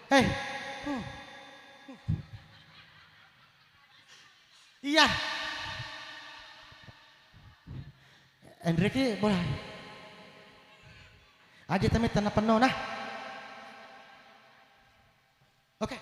Hei. Iya. Enrique boleh. Aja tapi tanah penuh nah. Oke.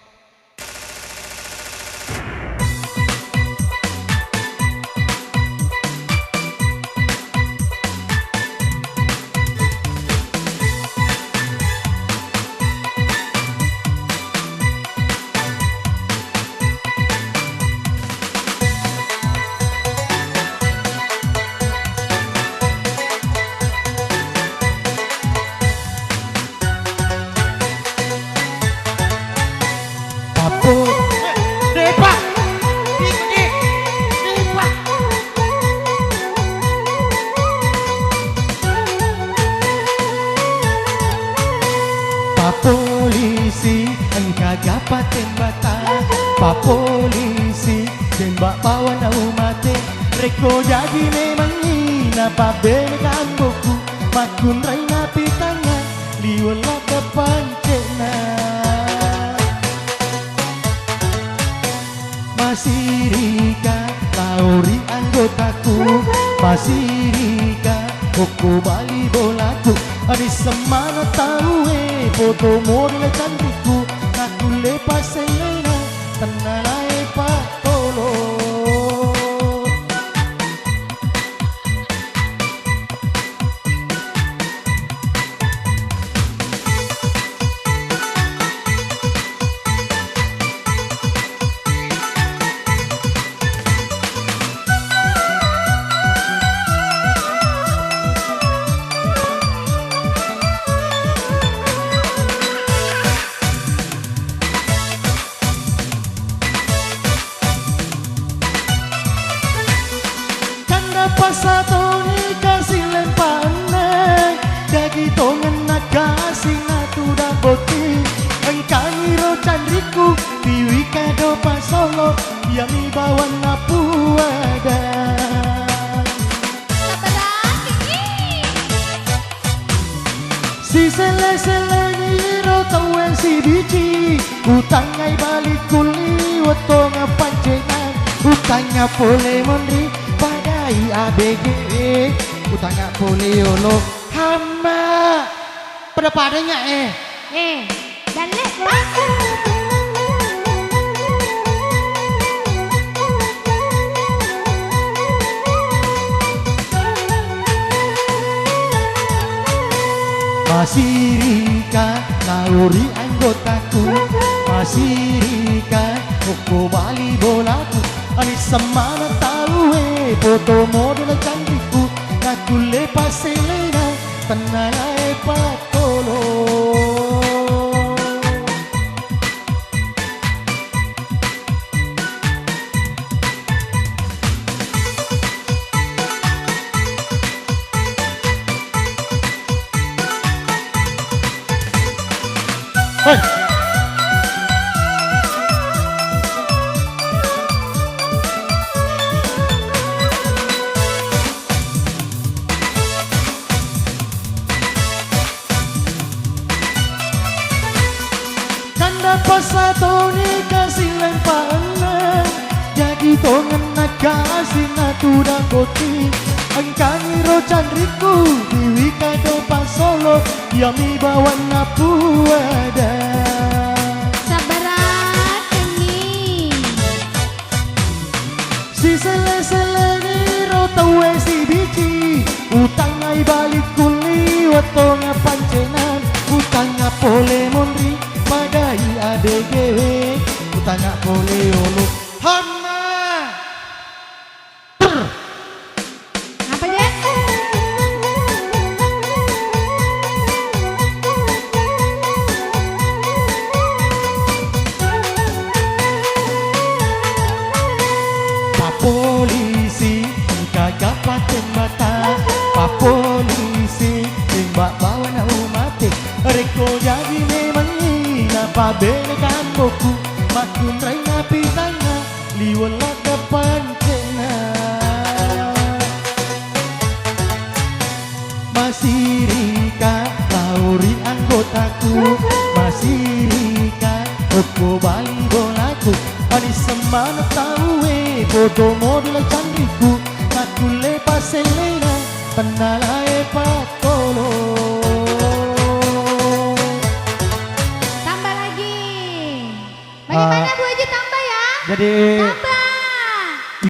Polisi engkau tembata Pak polisi tembak pawan au mate reko jadi memang ina pa benekan boku makun raina pitanga liwala depan cena masih rika lauri anggotaku masih rika koko bali bolaku Ari semana tahu foto model cantikku aku lepas selena tenanai pak tolo pasato ni kasih lempane dagi tongen nakasih natuda boti engkang iro candriku piwi kado pasolo yang ibawa napuada si sele-sele iro tawen si biji utangai balik kuli watonga pancengan utangnya boleh mondri padai ABG utangnya poliolo hamba pada padanya dan lek masih rika lauri anggotaku masih rika koko bali bolaku ani semana tahu foto model cantikku aku lepas selena tenanai patolo hey. Pasato ni kasih lempana jadi tongen nakasih natuda boti engkang iro candriku diwi kado pasolo yami bawa napuada sabarat ini si sele-sele iro tawe si biji utangai balik kuli watonga pancenan utangnya pole mondri padai ADG utangnya pole olo hama apa dia Pak polisi kagak paten mata Pak polisi tembak bawa nau mati reko jadi memang pa benekan boku makun raina pitanga liwala depan cena masih rika lauri anggotaku masih rika Opo bali bolaku Ani semana tahu bodo modul candiku Aku lepas selena Penalae patolo Tambah lagi. Bagaimana Bu Haji tambah ya? Jadi Tambah.